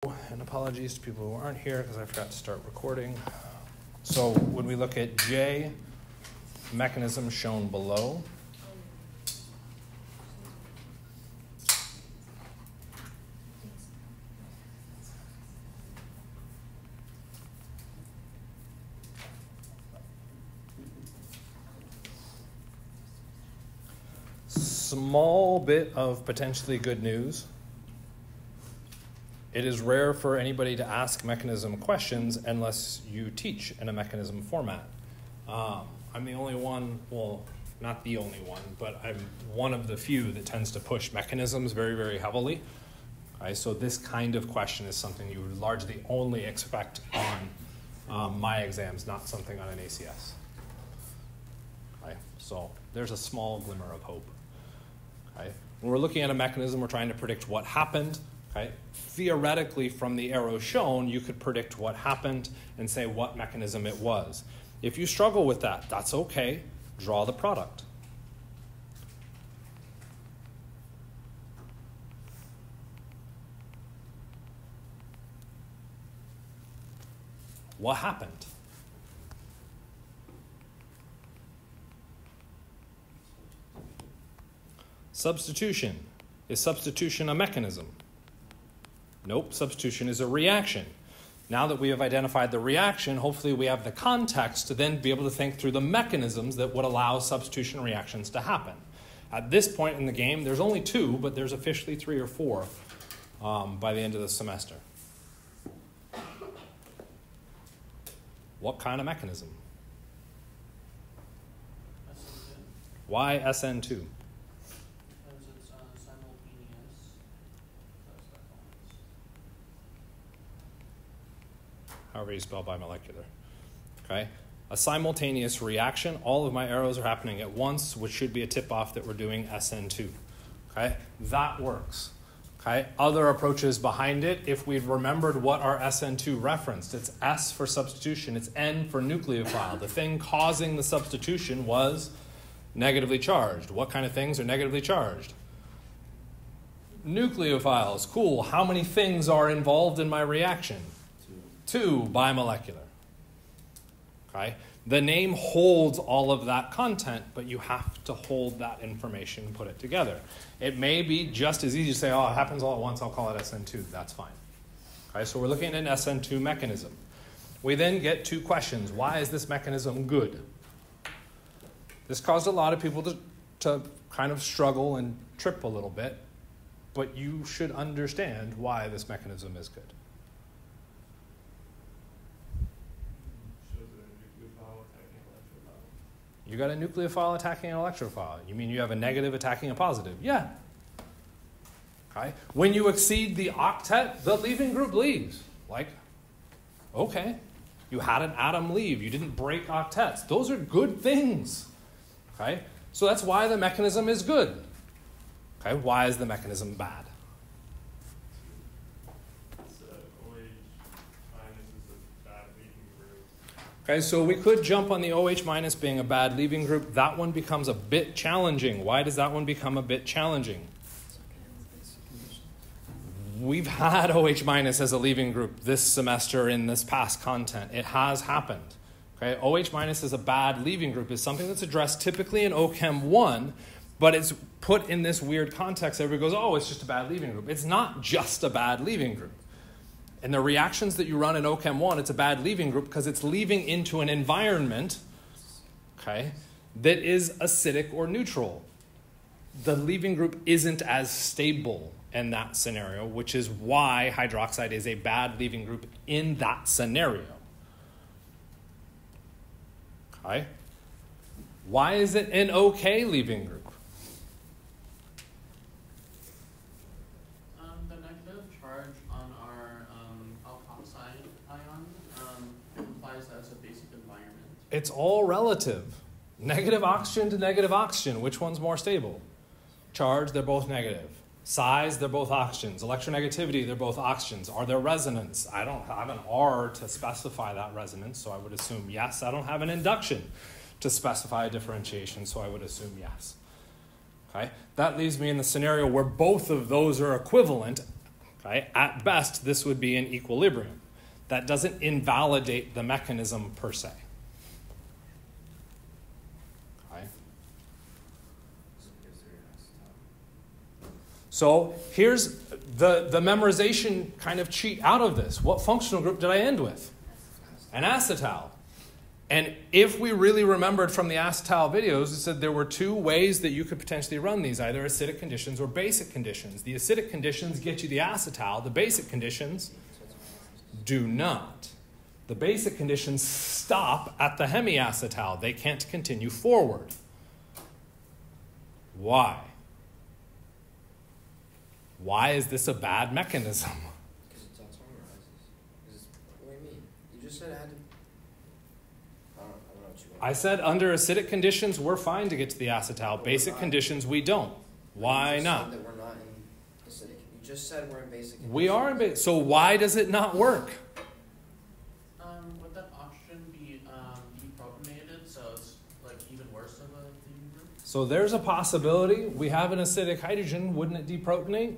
And apologies to people who aren't here because I forgot to start recording. So when we look at J, mechanism shown below. Small bit of potentially good news. It is rare for anybody to ask mechanism questions unless you teach in a mechanism format. I'm the only one, well, not the only one, but I'm one of the few that tends to push mechanisms very, very heavily. Okay, so this kind of question is something you would largely only expect on my exams, not something on an ACS. Okay, so there's a small glimmer of hope. Okay, when we're looking at a mechanism, we're trying to predict what happened. Okay. Theoretically, from the arrow shown, you could predict what happened and say what mechanism it was. If you struggle with that, that's okay. Draw the product. What happened? Substitution. Is substitution a mechanism? Nope, substitution is a reaction. Now that we have identified the reaction, hopefully we have the context to then be able to think through the mechanisms that would allow substitution reactions to happen. At this point in the game, there's only 2, but there's officially 3 or 4 by the end of the semester. What kind of mechanism? SN2. Why SN2? However you spell bimolecular. Okay? A simultaneous reaction, all of my arrows are happening at once, which should be a tip-off that we're doing SN2. Okay? That works. Okay? Other approaches behind it, if we've remembered what our SN2 referenced, it's S for substitution, it's N for nucleophile. The thing causing the substitution was negatively charged. What kind of things are negatively charged? Nucleophiles. Cool. How many things are involved in my reaction? 2 bimolecular. Okay? The name holds all of that content, but you have to hold that information and put it together. It may be just as easy to say, oh, it happens all at once, I'll call it SN2. That's fine. Okay, so we're looking at an SN2 mechanism. We then get 2 questions. Why is this mechanism good? This caused a lot of people to kind of struggle and trip a little bit, but you should understand why this mechanism is good. You got a nucleophile attacking an electrophile. You mean you have a negative attacking a positive? Yeah. Okay. When you exceed the octet, the leaving group leaves. Like, okay. You had an atom leave. You didn't break octets. Those are good things. Okay. So that's why the mechanism is good. Okay. Why is the mechanism bad? Okay, so we could jump on the OH minus being a bad leaving group. That one becomes a bit challenging. Why does that one become a bit challenging? We've had OH minus as a leaving group this semester in this past content. It has happened. Okay, OH minus as a bad leaving group is something that's addressed typically in OChem 1, but it's put in this weird context. Everybody goes, oh, it's just a bad leaving group. It's not just a bad leaving group. And the reactions that you run in OChem 1, it's a bad leaving group because it's leaving into an environment, okay, that is acidic or neutral. The leaving group isn't as stable in that scenario, which is why hydroxide is a bad leaving group in that scenario. Okay? Why is it an okay leaving group? The negative charge on our alkoxide ion implies that it's a basic environment. It's all relative. Negative oxygen to negative oxygen. Which one's more stable? Charge, they're both negative. Size, they're both oxygens. Electronegativity, they're both oxygens. Are there resonance? I don't have an R to specify that resonance, so I would assume yes. I don't have an induction to specify a differentiation, so I would assume yes. Okay? That leaves me in the scenario where both of those are equivalent Okay? At best, this would be in equilibrium. That doesn't invalidate the mechanism per se. Okay? So here's the memorization kind of cheat out of this. What functional group did I end with? An acetal. And if we really remembered from the acetal videos, it said there were two ways that you could potentially run these, either acidic conditions or basic conditions. The acidic conditions get you the acetal. The basic conditions do not. The basic conditions stop at the hemiacetal. They can't continue forward. Why? Why is this a bad mechanism? Because it's automerizes. What do you mean? You just said it had to... I don't know what you want. I said under acidic conditions, we're fine to get to the acetal. Basic conditions, we don't. Why not? That we're not in acidic. You just said we're in basic conditions. We are in basic. So why does it not work? Would that oxygen be deprotonated, so it's like even worse of a leaving group? So there's a possibility. We have an acidic hydrogen. Wouldn't it deprotonate?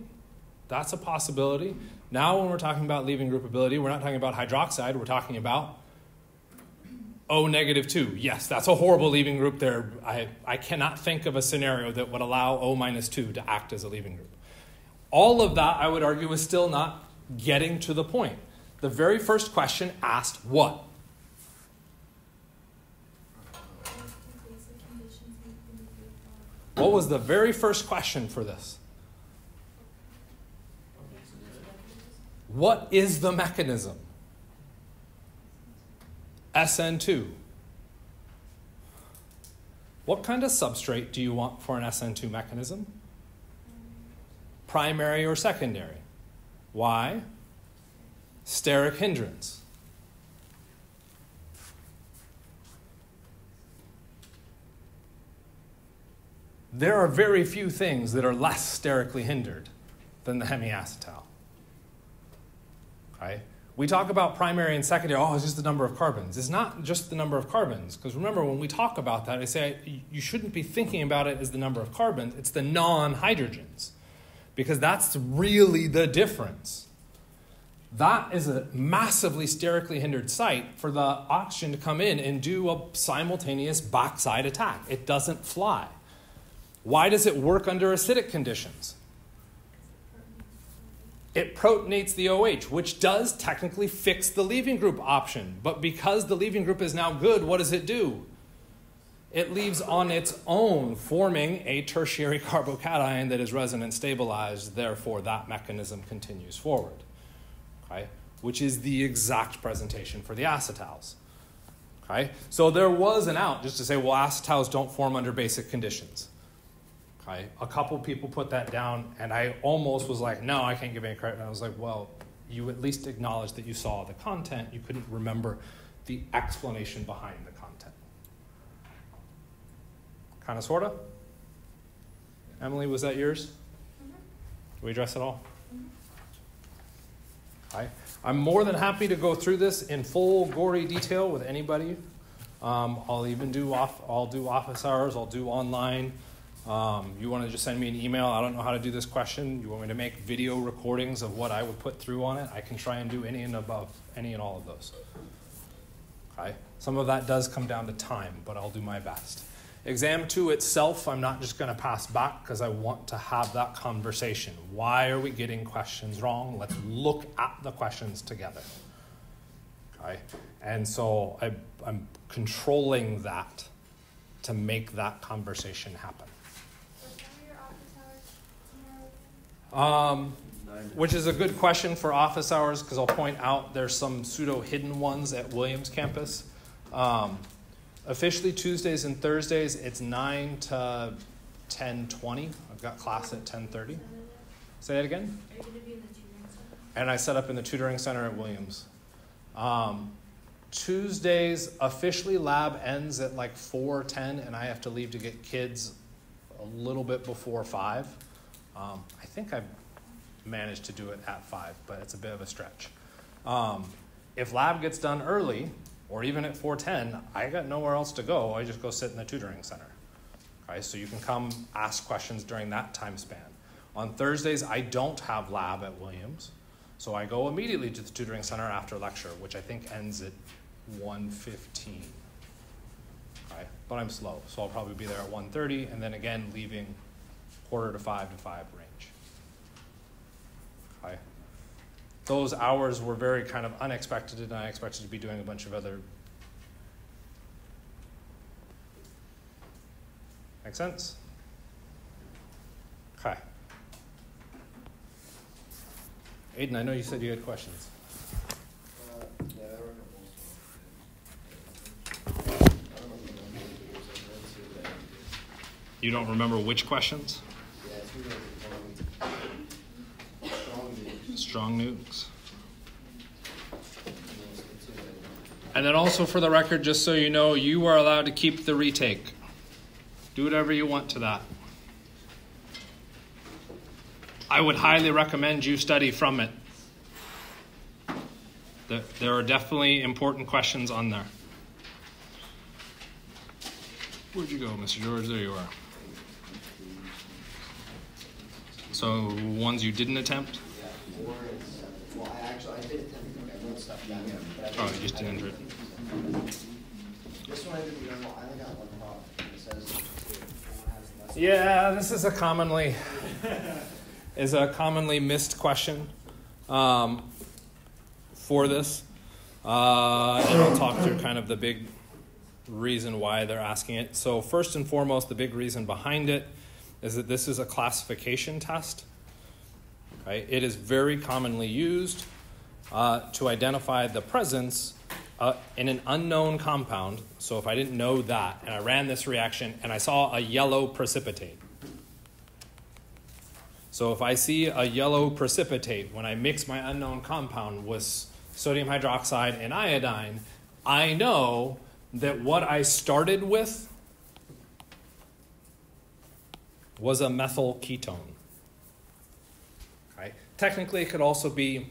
That's a possibility. Now when we're talking about leaving groupability, we're not talking about hydroxide. We're talking about O-2. Yes, that's a horrible leaving group there. I cannot think of a scenario that would allow O-2 to act as a leaving group. All of that, I would argue, is still not getting to the point. The very first question asked what? What was the very first question for this? What is the mechanism? SN2. What kind of substrate do you want for an SN2 mechanism? Primary or secondary? Why? Steric hindrance. There are very few things that are less sterically hindered than the hemiacetal. Okay? We talk about primary and secondary, it's just the number of carbons. It's not just the number of carbons, because remember, when we talk about that, I say you shouldn't be thinking about it as the number of carbons. It's the non-hydrogens, because that's really the difference. That is a massively sterically hindered site for the oxygen to come in and do a simultaneous backside attack. It doesn't fly. Why does it work under acidic conditions? It protonates the OH, which does technically fix the leaving group option. But because the leaving group is now good, what does it do? It leaves on its own, forming a tertiary carbocation that is resonance stabilized. Therefore, that mechanism continues forward. Okay? Which is the exact presentation for the acetals. Okay? So there was an out just to say, well, acetals don't form under basic conditions. Okay? A couple people put that down, and I almost was like, no, I can't give any credit. And I was like, well, you at least acknowledged that you saw the content. You couldn't remember the explanation behind the content. Kind of, sort of? Emily, was that yours? Mm-hmm. Did we address it all? Mm-hmm. Okay. I'm more than happy to go through this in full gory detail with anybody. I'll even do office hours. I'll do online. You want to just send me an email? I don't know how to do this question. You want me to make video recordings of what I would put through on it? I can try and do any and all of those. Okay. Some of that does come down to time, but I'll do my best. Exam 2 itself, I'm not just going to pass back because I want to have that conversation. Why are we getting questions wrong? Let's look at the questions together. Okay? And so I'm controlling that to make that conversation happen. Which is a good question for office hours because I'll point out there's some pseudo-hidden ones at Williams campus. Officially Tuesdays and Thursdays, it's 9 to 10:20. I've got class at 10:30. Say that again? Are you going to be in the tutoring center? And I set up in the tutoring center at Williams. Tuesdays, officially lab ends at like 4:10, and I have to leave to get kids a little bit before 5. I think I've managed to do it at 5, but it's a bit of a stretch. If lab gets done early, or even at 4:10, I got nowhere else to go. I just go sit in the tutoring center. Okay, so you can come ask questions during that time span. On Thursdays, I don't have lab at Williams, so I go immediately to the tutoring center after lecture, which I think ends at 1:15. Okay? But I'm slow, so I'll probably be there at 1:30, and then again leaving 4:45 to 5 range. Okay? Those hours were very kind of unexpected, and I expected to be doing a bunch of other. Make sense? Okay. Aiden, I know you said you had questions. Yeah, I remember most of them. I don't remember the numbers. You don't remember which questions? Yeah, it's really Strong nukes. And then also for the record, just so you know, you are allowed to keep the retake. Do whatever you want to that. I would highly recommend you study from it. There are definitely important questions on there. Where'd you go, Mr. George? There you are. So, ones you didn't attempt? Yeah, well, I did attempt to I wrote stuff down. Oh, you just didn't enter it. This one I didn't know. I only got one problem. It says yeah, this is a commonly missed question for this. And I'll talk through kind of the big reason why they're asking it. So first and foremost, the big reason behind it is that this is a classification test. Okay? It is very commonly used to identify the presence in an unknown compound. So if I didn't know that, and I ran this reaction, and I saw a yellow precipitate. So if I see a yellow precipitate when I mix my unknown compound with sodium hydroxide and iodine, I know that what I started with was a methyl ketone. Okay? Technically, it could also be,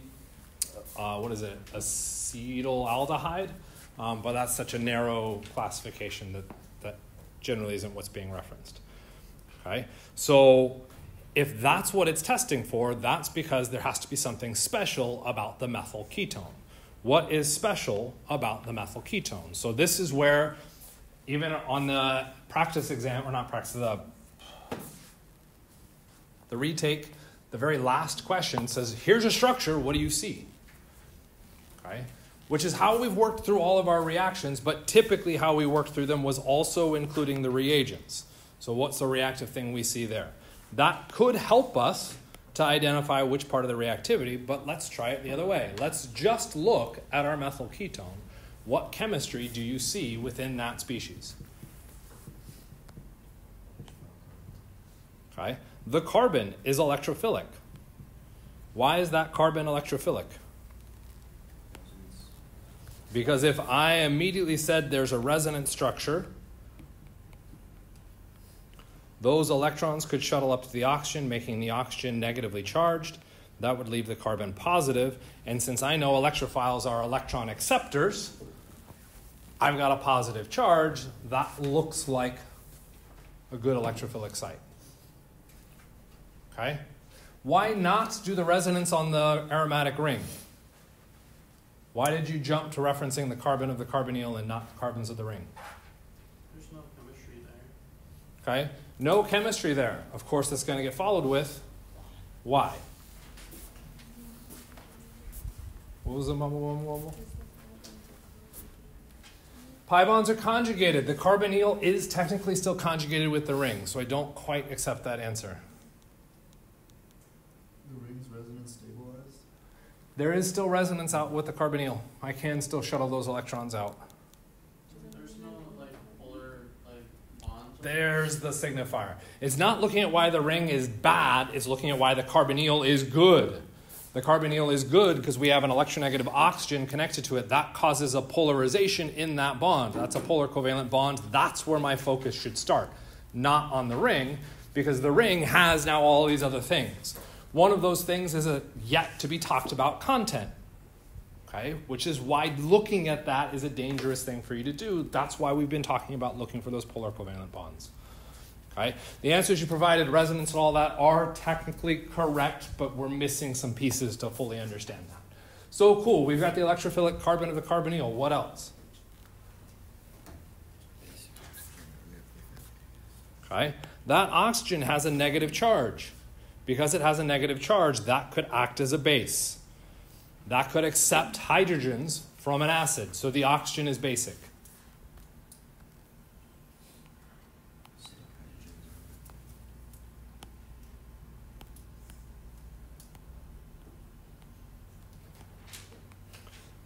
acetaldehyde, but that's such a narrow classification that generally isn't what's being referenced. Okay? So if that's what it's testing for, that's because there has to be something special about the methyl ketone. What is special about the methyl ketone? So this is where, even on the practice exam, or not practice, the retake, the very last question says, here's a structure, what do you see? Okay? Which is how we've worked through all of our reactions, but typically how we worked through them was also including the reagents. So what's the reactive thing we see there? That could help us to identify which part of the reactivity, but let's try it the other way. Let's just look at our methyl ketone. What chemistry do you see within that species? Okay. The carbon is electrophilic. Why is that carbon electrophilic? Because if I immediately said there's a resonance structure, those electrons could shuttle up to the oxygen, making the oxygen negatively charged. That would leave the carbon positive. And since I know electrophiles are electron acceptors, I've got a positive charge. That looks like a good electrophilic site. Okay? Why not do the resonance on the aromatic ring? Why did you jump to referencing the carbon of the carbonyl and not the carbons of the ring? There's no chemistry there. Okay? No chemistry there. Of course, that's going to get followed with why? What was the mumble? Pi bonds are conjugated. The carbonyl is technically still conjugated with the ring, so I don't quite accept that answer. The ring's resonance stabilized? There is still resonance out with the carbonyl. I can still shuttle those electrons out. There's no polar bond. There's the signifier. It's not looking at why the ring is bad, it's looking at why the carbonyl is good. The carbonyl is good because we have an electronegative oxygen connected to it. That causes a polarization in that bond. That's a polar covalent bond. That's where my focus should start, not on the ring, because the ring has now all these other things. One of those things is a yet to be talked about content, okay? Which is why looking at that is a dangerous thing for you to do. That's why we've been talking about looking for those polar covalent bonds, Right? The answers you provided, resonance and all that, are technically correct, but we're missing some pieces to fully understand that. So cool. We've got the electrophilic carbon of the carbonyl. What else? Okay. That oxygen has a negative charge. Because it has a negative charge, that could act as a base. That could accept hydrogens from an acid. So the oxygen is basic.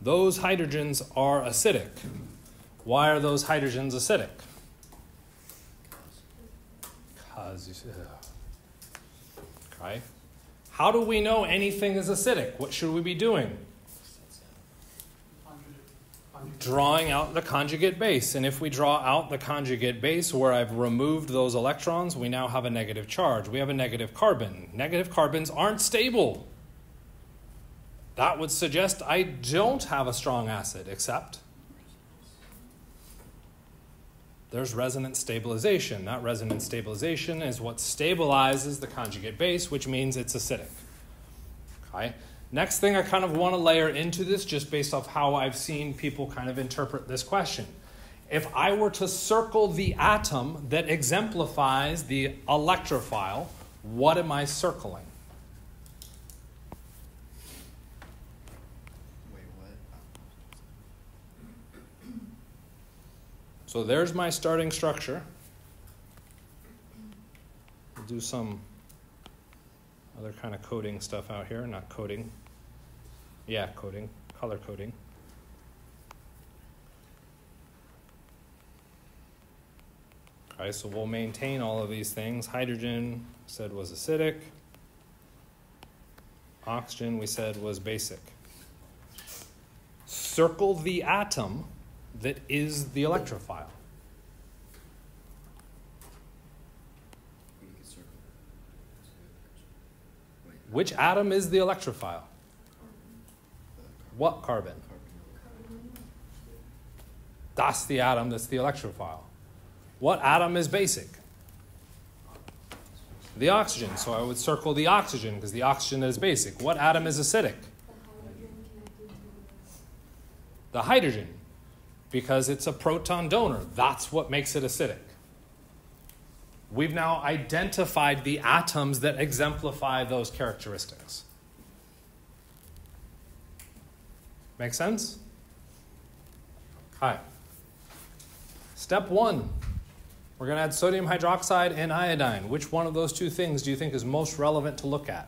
Those hydrogens are acidic. Why are those hydrogens acidic? Okay. How do we know anything is acidic? What should we be doing? Drawing out the conjugate base. And if we draw out the conjugate base where I've removed those electrons, we now have a negative charge. We have a negative carbon. Negative carbons aren't stable. That would suggest I don't have a strong acid, except there's resonance stabilization. That resonance stabilization is what stabilizes the conjugate base, which means it's acidic. Okay. Next thing I kind of want to layer into this, just based off how I've seen people kind of interpret this question. If I were to circle the atom that exemplifies the electrophile, what am I circling? So there's my starting structure. We'll do some other kind of coding stuff out here. Not coding. Yeah, coding. Color coding. Okay, so we'll maintain all of these things. Hydrogen, said was acidic. Oxygen, we said was basic. Circle the atom that is the electrophile. Which atom is the electrophile? What carbon? That's the atom that's the electrophile. What atom is basic? The oxygen. So I would circle the oxygen because the oxygen is basic. What atom is acidic? The hydrogen. Because it's a proton donor. That's what makes it acidic. We've now identified the atoms that exemplify those characteristics. Make sense? Okay. Step 1. We're going to add sodium hydroxide and iodine. Which one of those two things do you think is most relevant to look at?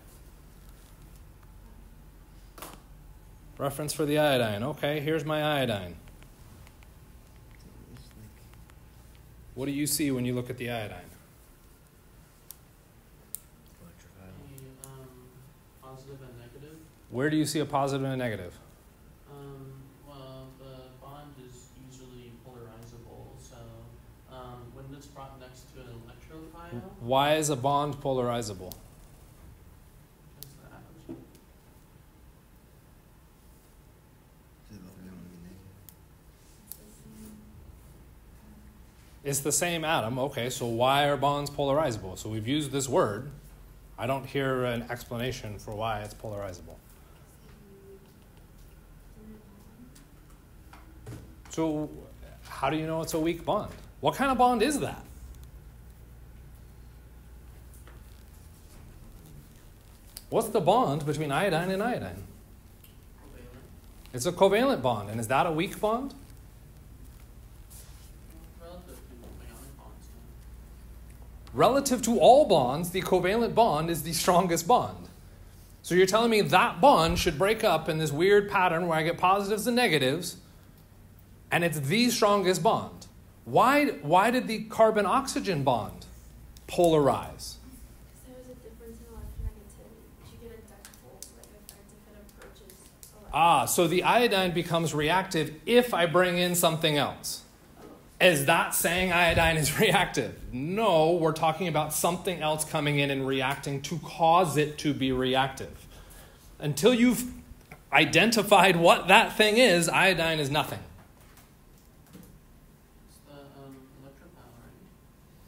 Reference for the iodine. Okay, here's my iodine. What do you see when you look at the iodine? Positive and negative. Where do you see a positive and a negative? Well, the bond is usually polarizable, so when it's brought next to an electrophile. Why is a bond polarizable? Because the atoms. It's the same atom. Okay, so why are bonds polarizable? So we've used this word. I don't hear an explanation for why it's polarizable. So how do you know it's a weak bond? What kind of bond is that? What's the bond between iodine and iodine? Covalent. It's a covalent bond. And is that a weak bond? Relative to all bonds, the covalent bond is the strongest bond. So you're telling me that bond should break up in this weird pattern where I get positives and negatives, and it's the strongest bond. Why did the carbon-oxygen bond polarize? Because there was a difference in electronegativity. You get a dipole, like effect if it approaches. So the iodine becomes reactive if I bring in something else. Is that saying iodine is reactive? No, we're talking about something else coming in and reacting to cause it to be reactive. Until you've identified what that thing is, iodine is nothing. It's the electrophile,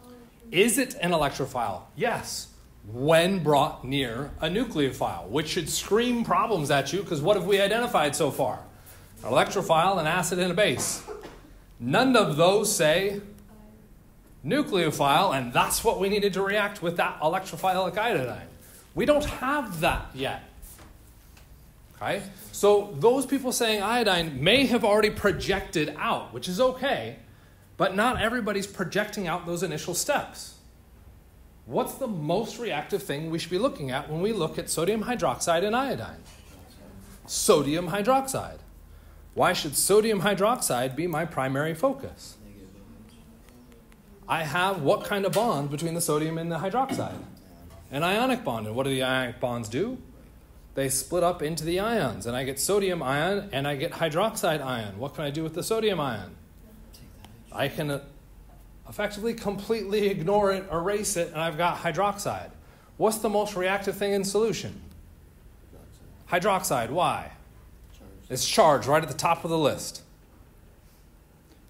right? Is it an electrophile? Yes, when brought near a nucleophile, which should scream problems at you, because what have we identified so far? An electrophile, an acid, and a base. None of those say nucleophile, and that's what we needed to react with that electrophilic iodine. We don't have that yet. Okay? So those people saying iodine may have already projected out, which is okay, but not everybody's projecting out those initial steps. What's the most reactive thing we should be looking at when we look at sodium hydroxide and iodine? Sodium hydroxide. Why should sodium hydroxide be my primary focus? I have what kind of bond between the sodium and the hydroxide? An ionic bond. And what do the ionic bonds do? They split up into the ions, and I get sodium ion and I get hydroxide ion. What can I do with the sodium ion? I can effectively completely ignore it, erase it, and I've got hydroxide. What's the most reactive thing in solution? Hydroxide. Why? It's charged right at the top of the list.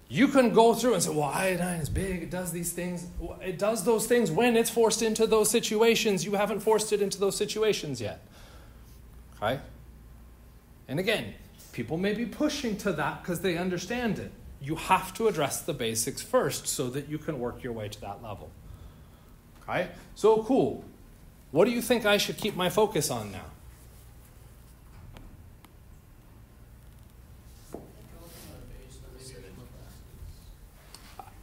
You can go through and say, well, iodine is big, it does these things. It does those things when it's forced into those situations. You haven't forced it into those situations yet. Okay? And again, people may be pushing to that because they understand it. You have to address the basics first so that you can work your way to that level. Okay? So cool. What do you think I should keep my focus on now?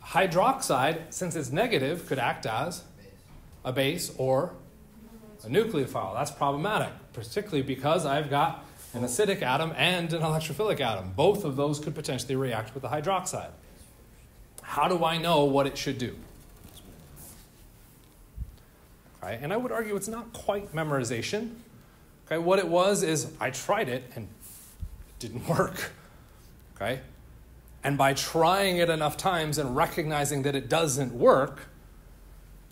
Hydroxide, since it's negative, could act as a base or a nucleophile. That's problematic, particularly because I've got an acidic atom and an electrophilic atom. Both of those could potentially react with the hydroxide. How do I know what it should do? Okay, and I would argue it's not quite memorization. Okay, what it was is I tried it and it didn't work. Okay? And by trying it enough times and recognizing that it doesn't work,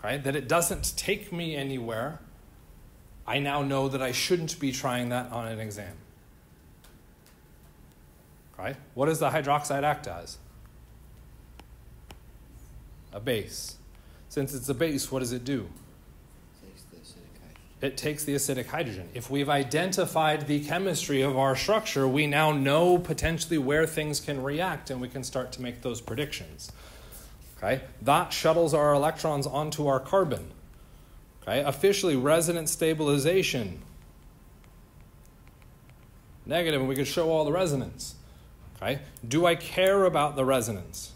right, that it doesn't take me anywhere, I now know that I shouldn't be trying that on an exam. Right? What does the hydroxide act as? A base. Since it's a base, what does it do? It takes the acidic hydrogen. If we've identified the chemistry of our structure, we now know potentially where things can react, and we can start to make those predictions. Okay? That shuttles our electrons onto our carbon. Okay? Officially, resonance stabilization. Negative, and we could show all the resonance. Okay? Do I care about the resonance?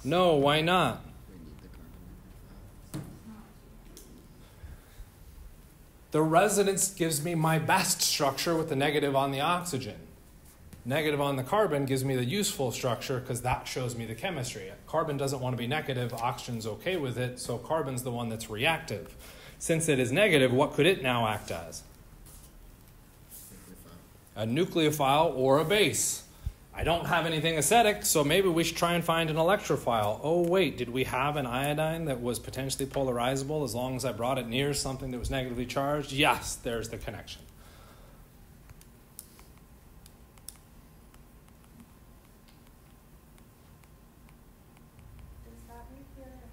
No, why not? The resonance gives me my best structure with the negative on the oxygen. Negative on the carbon gives me the useful structure because that shows me the chemistry. Carbon doesn't want to be negative, oxygen's okay with it, so carbon's the one that's reactive. Since it is negative, what could it now act as? A nucleophile or a base. I don't have anything acidic, so maybe we should try and find an electrophile. Oh, wait, did we have an iodine that was potentially polarizable as long as I brought it near something that was negatively charged? Yes, there's the connection. Does that make the other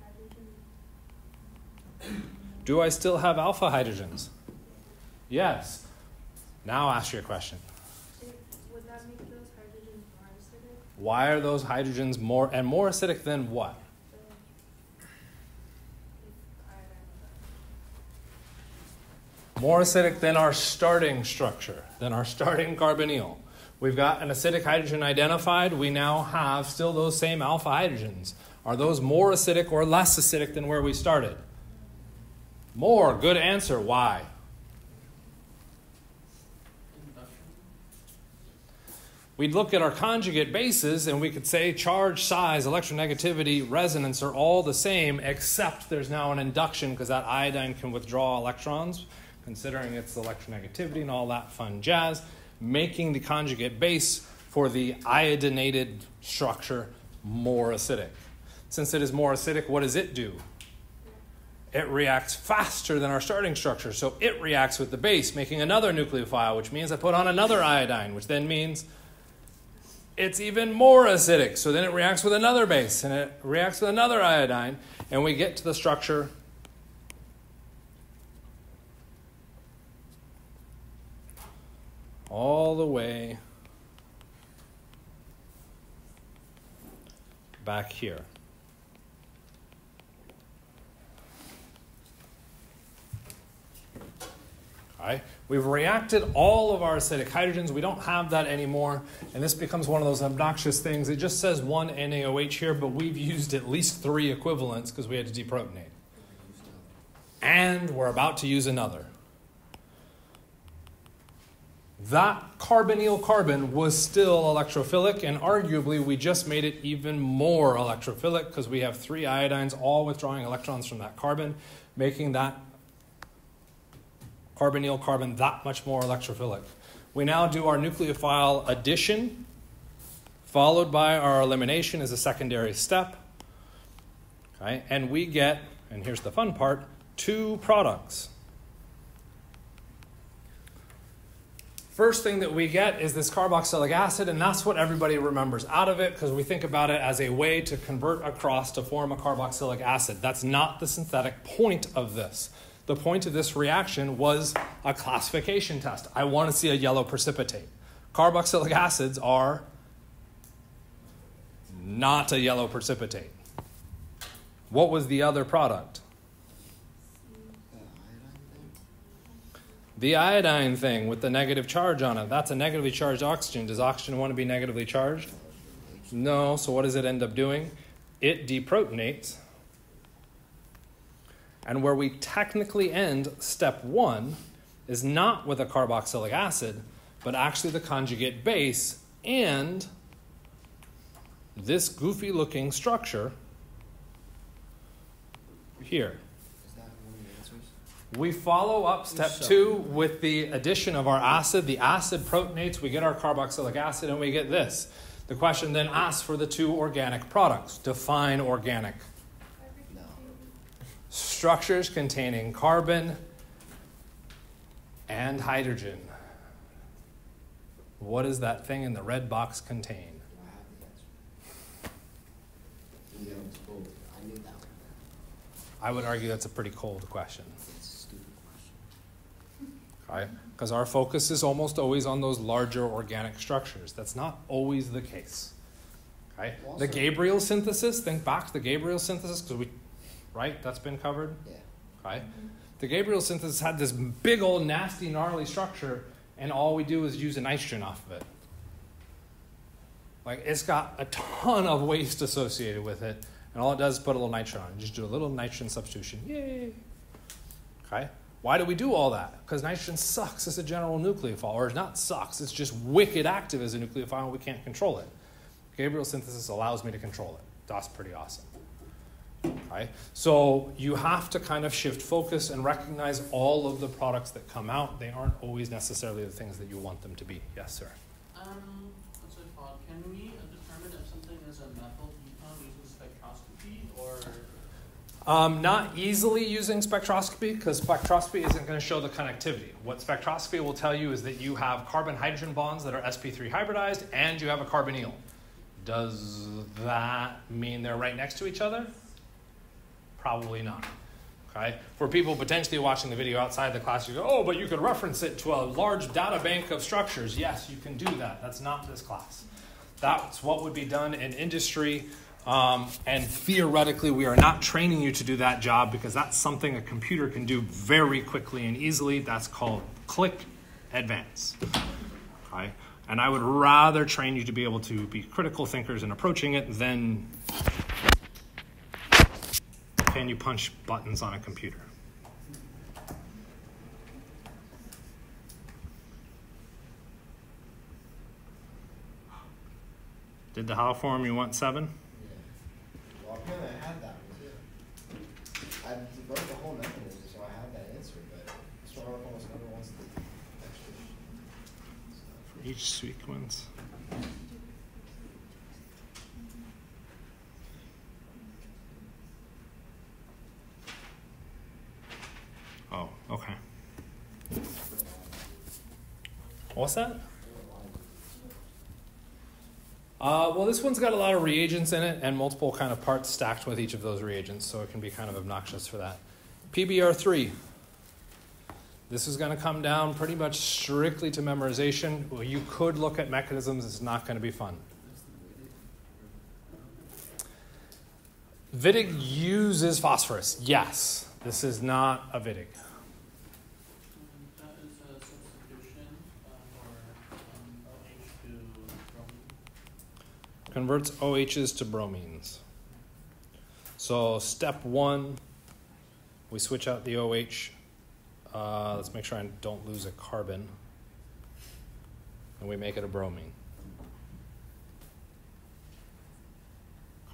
hydrogen? Do I still have alpha hydrogens? Yes. Now ask your question. Would that make those hydrogens more acidic? Why are those hydrogens more acidic than what? More acidic than our starting structure, than our starting carbonyl. We've got an acidic hydrogen identified. We now have still those same alpha hydrogens. Are those more acidic or less acidic than where we started? More. Good answer. Why? We'd look at our conjugate bases and we could say charge, size, electronegativity, resonance are all the same, except there's now an induction because that iodine can withdraw electrons, considering its electronegativity and all that fun jazz, making the conjugate base for the iodinated structure more acidic. Since it is more acidic, what does it do? It reacts faster than our starting structure, so it reacts with the base, making another nucleophile, which means I put on another iodine, which then means it's even more acidic. So then it reacts with another base, and it reacts with another iodine, and we get to the structure all the way back here. Right? We've reacted all of our acidic hydrogens. We don't have that anymore. And this becomes one of those obnoxious things. It just says one NaOH here, but we've used at least 3 equivalents because we had to deprotonate. And we're about to use another. That carbonyl carbon was still electrophilic, and arguably we just made it even more electrophilic because we have 3 iodines all withdrawing electrons from that carbon, making that carbonyl carbon that much more electrophilic. We now do our nucleophile addition, followed by our elimination as a secondary step. Okay? And we get, and here's the fun part, 2 products. First thing that we get is this carboxylic acid, and that's what everybody remembers out of it because we think about it as a way to convert across to form a carboxylic acid. That's not the synthetic point of this. The point of this reaction was a classification test. I want to see a yellow precipitate. Carboxylic acids are not a yellow precipitate. What was the other product? The iodine thing with the negative charge on it. That's a negatively charged oxygen. Does oxygen want to be negatively charged? No. So what does it end up doing? It deprotonates. And where we technically end step 1 is not with a carboxylic acid, but actually the conjugate base and this goofy looking structure here. Is that one of the answers? We follow up step 2 with the addition of our acid. The acid protonates, we get our carboxylic acid, and we get this. The question then asks for the 2 organic products. Define organic. No. Structures containing carbon and hydrogen. What does that thing in the red box contain? Do I have the answer? Yeah, it's cold. I knew that one. I would argue that's a pretty cold question. It's a stupid question. Okay? Because our focus is almost always on those larger organic structures. That's not always the case. Okay? Also, The Gabriel synthesis, think back to the Gabriel synthesis, because right? That's been covered. Yeah. Okay? The Gabriel synthesis had this big old nasty gnarly structure, and all we do is use a nitrogen off of it. Like, it's got a ton of waste associated with it, and all it does is put a little nitrogen on it. Just do a little nitrogen substitution. Yay! Okay? Why do we do all that? Because nitrogen sucks as a general nucleophile, or not sucks, it's just wicked active as a nucleophile, and we can't control it. Gabriel synthesis allows me to control it. That's pretty awesome. Okay? So you have to kind of shift focus and recognize all of the products that come out. They aren't always necessarily the things that you want them to be. Yes, sir? What's it called? Can we determine if something is a methyl ketone using spectroscopy, or? Not easily using spectroscopy, because spectroscopy isn't going to show the connectivity. What spectroscopy will tell you is that you have carbon-hydrogen bonds that are sp3 hybridized, and you have a carbonyl. Does that mean they're right next to each other? Probably not. Okay? For people potentially watching the video outside the class, you go, oh, but you could reference it to a large data bank of structures. Yes, you can do that. That's not this class. That's what would be done in industry. And theoretically, we are not training you to do that job because that's something a computer can do very quickly and easily. That's called click advance. Okay? And I would rather train you to be able to be critical thinkers in approaching it than can you punch buttons on a computer. Did the how form you want 7? Yeah. Well, apparently I had that one too. I wrote the whole mechanism, so I have that answer, but Mr. Harlock almost never wants the extra stuff. For each sequence. Oh, okay. What's that? Well, this one's got a lot of reagents in it and multiple kind of parts stacked with each of those reagents, so it can be kind of obnoxious for that. PBr3. This is going to come down pretty much strictly to memorization. Well, you could look at mechanisms. It's not going to be fun. Wittig uses phosphorus. Yes. This is not a Wittig. That is a substitution for OH to bromine. Converts OHs to bromines. So step 1, we switch out the OH. Let's make sure I don't lose a carbon. And we make it a bromine.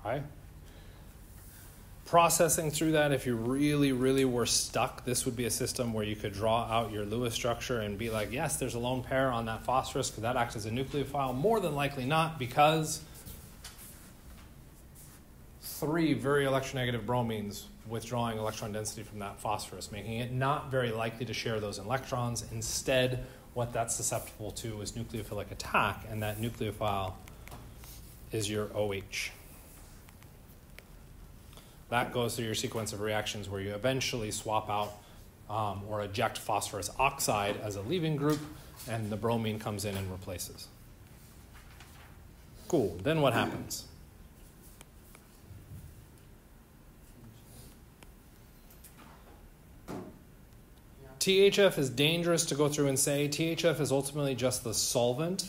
Okay? Processing through that, if you really, really were stuck, this would be a system where you could draw out your Lewis structure and be like, yes, there's a lone pair on that phosphorus because that acts as a nucleophile. More than likely not, because 3 very electronegative bromines withdrawing electron density from that phosphorus, making it not very likely to share those electrons. Instead, what that's susceptible to is nucleophilic attack, and that nucleophile is your OH. That goes through your sequence of reactions where you eventually swap out or eject phosphorus oxide as a leaving group, and the bromine comes in and replaces. Cool. Then what happens? THF is dangerous to go through and say. THF is ultimately just the solvent.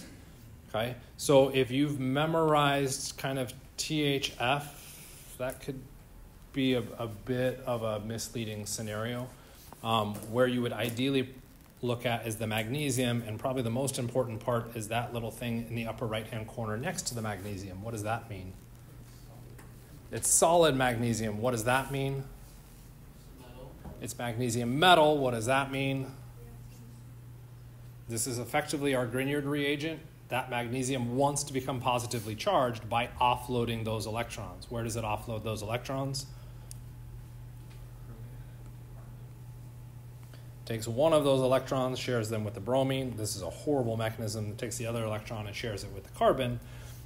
Okay? So if you've memorized kind of THF, that could be a bit of a misleading scenario. Where you would ideally look at is the magnesium, and probably the most important part is that little thing in the upper right-hand corner next to the magnesium. What does that mean? It's solid magnesium. What does that mean? Metal. It's magnesium metal. What does that mean? This is effectively our Grignard reagent. That magnesium wants to become positively charged by offloading those electrons. Where does it offload those electrons? Takes one of those electrons, shares them with the bromine. This is a horrible mechanism. It takes the other electron and shares it with the carbon,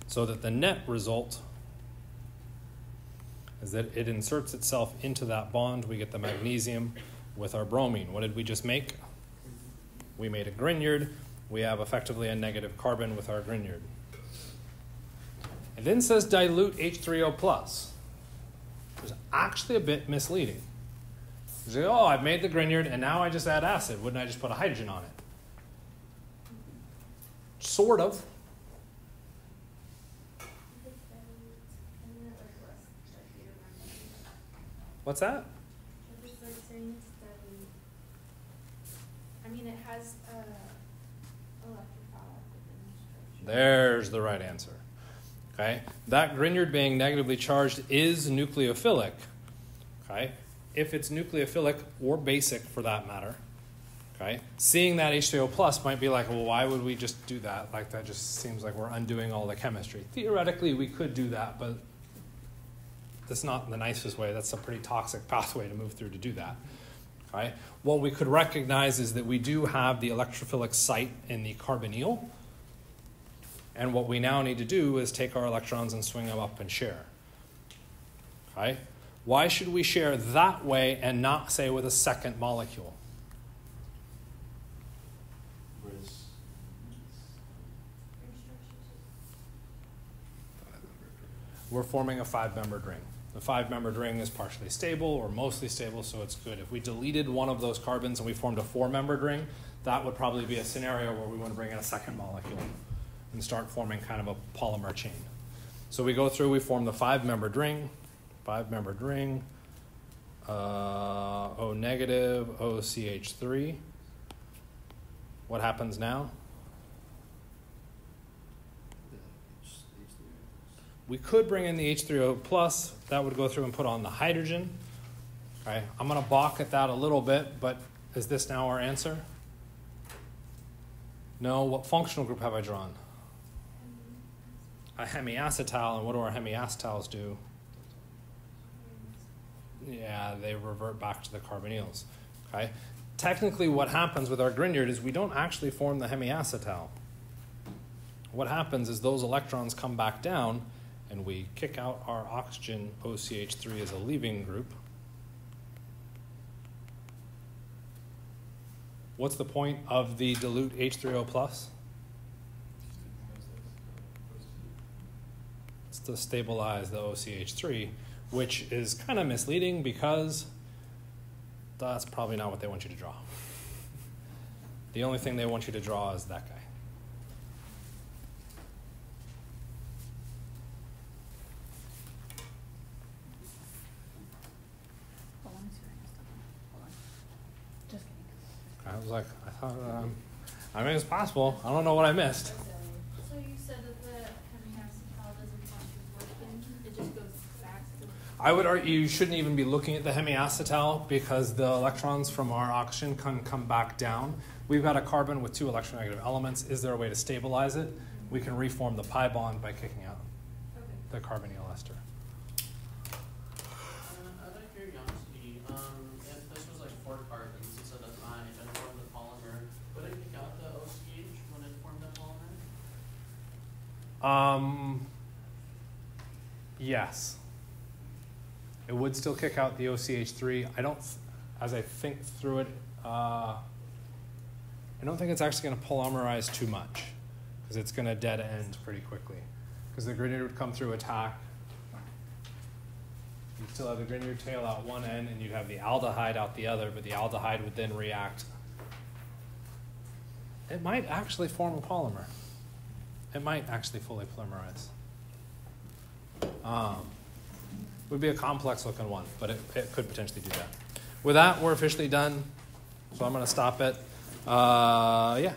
so that the net result is that it inserts itself into that bond. We get the magnesium with our bromine. What did we just make? We made a Grignard. We have effectively a negative carbon with our Grignard. It then says dilute H3O+. It's actually a bit misleading. You say, oh, I've made the Grignard, and now I just add acid. Wouldn't I just put a hydrogen on it? Sort of. What's that? It's like saying it's dilute. I mean, it has electrophile structure. There's the right answer. Okay? That Grignard being negatively charged is nucleophilic. Okay? If it's nucleophilic or basic for that matter, okay, seeing that H3O plus might be like, well, why would we just do that? Like, that just seems like we're undoing all the chemistry. Theoretically, we could do that, but that's not the nicest way. That's a pretty toxic pathway to move through to do that. Okay? What we could recognize is that we do have the electrophilic site in the carbonyl, and what we now need to do is take our electrons and swing them up and share. Okay? Why should we share that way and not, say, with a second molecule? We're forming a 5-membered ring. The 5-membered ring is partially stable or mostly stable, so it's good. If we deleted one of those carbons and we formed a 4-membered ring, that would probably be a scenario where we want to bring in a second molecule and start forming kind of a polymer chain. So we go through, we form the 5-membered ring. 5-membered ring, O negative, OCH3. What happens now? We could bring in the H3O plus. That would go through and put on the hydrogen. Okay, I'm going to balk at that a little bit, but is this now our answer? No. What functional group have I drawn? A hemiacetal, and what do our hemiacetals do? Yeah, they revert back to the carbonyls. Okay? Technically, what happens with our Grignard is we don't actually form the hemiacetal. what happens is those electrons come back down, and we kick out our oxygen OCH3 as a leaving group. What's the point of the dilute H3O plus? It's to stabilize the OCH3, which is kind of misleading because that's probably not what they want you to draw. The only thing they want you to draw is that guy. I was like, I thought, I mean, it's possible. I don't know what I missed. So you said that the hemiacetal doesn't function working, it just goes back to... I would argue you shouldn't even be looking at the hemiacetal because the electrons from our oxygen can come back down. We've got a carbon with 2 electronegative elements. Is there a way to stabilize it? We can reform the pi bond by kicking out the carbonyl ester. Out of curiosity, if this was like 4 carbons instead of 9 and formed the polymer, would it kick out the OCH when it formed that polymer? Yes. It would still kick out the OCH3. I don't, as I think through it, I don't think it's actually going to polymerize too much because it's going to dead end pretty quickly. Because the Grignard would come through attack. You'd still have the Grignard tail out one end and you'd have the aldehyde out the other, but the aldehyde would then react. It might actually form a polymer. It might actually fully polymerize. Would be a complex looking one, but it could potentially do that. With that, we're officially done. So I'm going to stop it. Yeah.